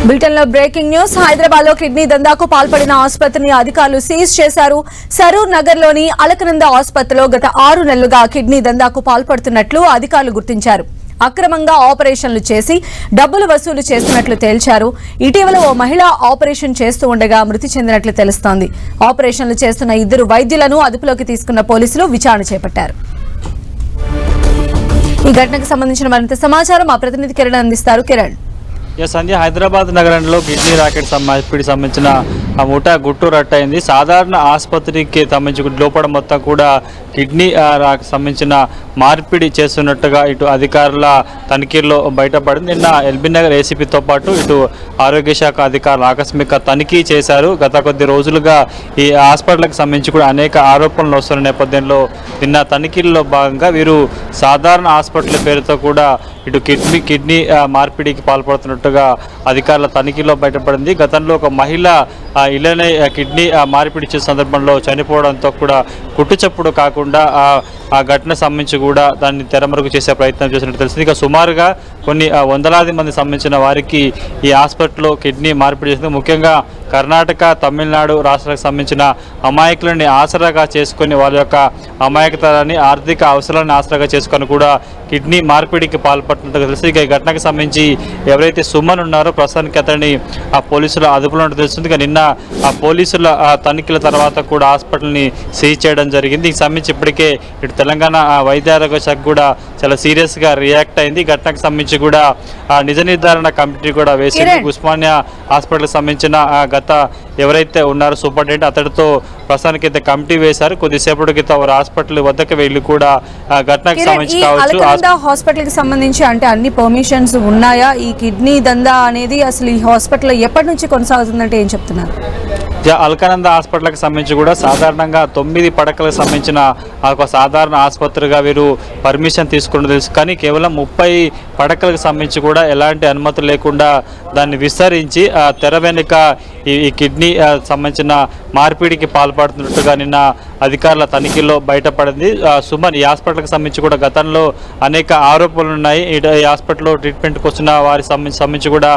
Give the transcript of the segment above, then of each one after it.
Bulletin లో breaking news. Hyderabad లో kidney దందాకు పాల్పడిన ఆసుపత్రిని అధికారులు సీజ్ చేశారు. సరూర్ నగర్ లోని అలకనంద ఆసుపత్రిలో గత 6 నెలలుగా కిడ్నీ దందాకు పాల్పడుతున్నట్లు అధికారులు గుర్తించారు. అక్రమంగా ఆపరేషన్లు చేసి డబ్బులు వసూలు చేస్తున్నట్లు తేల్చారు. ఇటీవల ఓ మహిళ ఆపరేషన్ చేస్తూ ఉండగా మృతి చెందినట్లు తెలుస్తోంది. ఆపరేషన్లు చేస్తున్న 2 వైద్యులను అదుపులోకి తీసుకున్న పోలీసులు విచారణ చేపట్టారు. ఈ ఘటనకు సంబంధించిన మరింత సమాచారం మా ప్రతినిధి కిరణ్ అందిస్తారు. కిరణ్. సంధ్య, హైదరాబాద్ నగరంలో కిడ్నీ రాకెట్ సంబంధించిన ముఠా గుట్టు రట్టయింది. సాధారణ ఆసుపత్రికి సంబంధించి లోపల మొత్తం కూడా కిడ్నీ సంబంధించిన మార్పిడి చేస్తున్నట్టుగా ఇటు అధికారుల తనిఖీల్లో బయటపడింది. నిన్న ఎల్బీ నగర్ ఏసీపీతో పాటు ఇటు ఆరోగ్య శాఖ అధికారులు ఆకస్మిక తనిఖీ చేశారు. గత కొద్ది రోజులుగా ఈ హాస్పిటల్కి సంబంధించి కూడా అనేక ఆరోపణలు వస్తున్న నేపథ్యంలో నిన్న తనిఖీల్లో భాగంగా వీరు సాధారణ హాస్పిటల్ పేరుతో కూడా ఇటు కిడ్నీ మార్పిడికి పాల్పడుతున్నట్టుగా అధికారుల తనిఖీలో బయటపడింది. గతంలో ఒక మహిళ ఇలానే కిడ్నీ మార్పిడి చేసే సందర్భంలో చనిపోవడంతో కూడా కుట్టుచప్పుడు కాకుండా ఆ ఘటన సంబంధించి కూడా దాన్ని తెరమరుగు చేసే ప్రయత్నం చేసినట్టు తెలిసింది. ఇక సుమారుగా కొన్ని వందలాది మంది సంబంధించిన వారికి ఈ హాస్పిటల్లో కిడ్నీ మార్పిడి చేసింది. ముఖ్యంగా కర్ణాటక, తమిళనాడు రాష్ట్రాలకు సంబంధించిన అమాయకులని ఆసరాగా చేసుకొని వాళ్ళ యొక్క అమాయకతరాన్ని, ఆర్థిక అవసరాలను ఆసరాగా చేసుకొని కూడా కిడ్నీ మార్పిడికి పాల్పడుతున్నట్టుగా తెలిసి ఇక ఈ ఘటనకు సంబంధించి ఎవరైతే సుమన్ ఉన్నారో ప్రస్తుతానికి అతన్ని ఆ పోలీసుల అదుపులో తెలుస్తుంది. ఇక నిన్న ఆ పోలీసుల తనిఖీల తర్వాత కూడా హాస్పిటల్ని సీజ్ చేయడం జరిగింది. ఈ సంబంధించి ఇప్పటికే ఇటు తెలంగాణ వైద్య ఆరోగ్య శాఖ కూడా చాలా సీరియస్గా రియాక్ట్ అయింది. ఈ ఘటనకు సంబంధించి కూడా నిజ నిర్ధారణ కమిటీ కూడా వేసింది. ఉస్మానియా హాస్పిటల్కి సంబంధించిన గత ఎవరైతే ఉన్నారో సూపరింటెండెంట్ అతడితో ప్రస్తుతానికి అయితే కమిటీ వేశారు. కొద్దిసేపటి క్రితం వారు హాస్పిటల్ వద్దకు వెళ్ళి కూడా ఘటనకు సంబంధించి కావచ్చు హాస్పిటల్ కి సంబంధించి అంటే అన్ని పర్మిషన్స్ ఉన్నాయా? ఈ కిడ్నీ దందా అనేది అసలు ఈ హాస్పిటల్ ఎప్పటి నుంచి కొనసాగుతుందంటే ఏం చెప్తున్నారు? అల్కానంద హాస్పిటల్కి సంబంధించి కూడా సాధారణంగా 9 పడకలకు సంబంధించిన ఒక సాధారణ ఆసుపత్రిగా వీరు పర్మిషన్ తీసుకుని తెలుసు. కానీ కేవలం 30 పడకలకు సంబంధించి కూడా ఎలాంటి అనుమతి లేకుండా దాన్ని విస్తరించి తెర వెనుక ఈ కిడ్నీ సంబంధించిన మార్పిడికి పాల్పడుతున్నట్టుగా నిన్న అధికారుల తనిఖీల్లో బయటపడింది. సుమన్ ఈ హాస్పిటల్కి సంబంధించి కూడా గతంలో అనేక ఆరోపణలు ఉన్నాయి. ఈ హాస్పిటల్లో ట్రీట్మెంట్కి వచ్చిన వారి సంబంధించి కూడా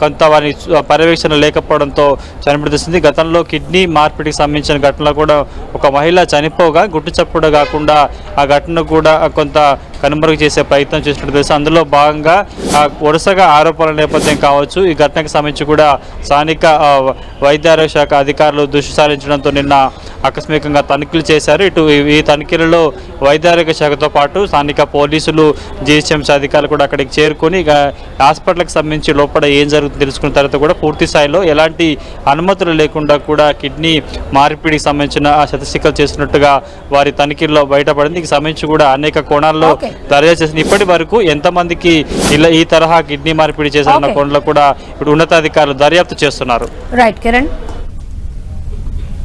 కొంత వారి పర్యవేక్షణ లేకపోవడంతో చనిపోతుంది. గతంలో కిడ్నీ మార్పిడికి సంబంధించిన ఘటనలో కూడా ఒక మహిళ చనిపోగా గుట్టు చప్పుడు కాకుండా ఆ ఘటన కూడా కొంత కనుమరుగు చేసే ప్రయత్నం చేసినట్టు తెలుసు. అందులో భాగంగా వరుసగా ఆరోపణల నేపథ్యం కావచ్చు, ఈ ఘటనకు సంబంధించి కూడా స్థానిక వైద్య ఆరోగ్య శాఖ అధికారులు దృష్టి సారించడంతో నిన్న ఆకస్మికంగా తనిఖీలు చేశారు. ఇటు ఈ తనిఖీలలో వైద్య ఆరోగ్య శాఖతో పాటు స్థానిక పోలీసులు, జీహెచ్ఎంసీ అధికారులు కూడా అక్కడికి చేరుకొని హాస్పిటల్కి సంబంధించి లోపల ఏం జరుగుతుందో తెలుసుకున్న తర్వాత కూడా పూర్తి స్థాయిలో ఎలాంటి అనుమతులు లేకుండా కూడా కిడ్నీ మార్పిడికి సంబంధించిన శతశిఖలు చేస్తున్నట్టుగా వారి తనిఖీల్లో బయటపడింది. దీనికి సంబంధించి కూడా అనేక కోణాల్లో దర్యాప్తు చేసింది. ఇప్పటి వరకు ఎంతమందికి ఈ తరహా కిడ్నీ మార్పిడి చేశారన్న కోణంలో కూడా ఇప్పుడు ఉన్నతాధికారులు దర్యాప్తు చేస్తున్నారు. రైట్ కిరణ్.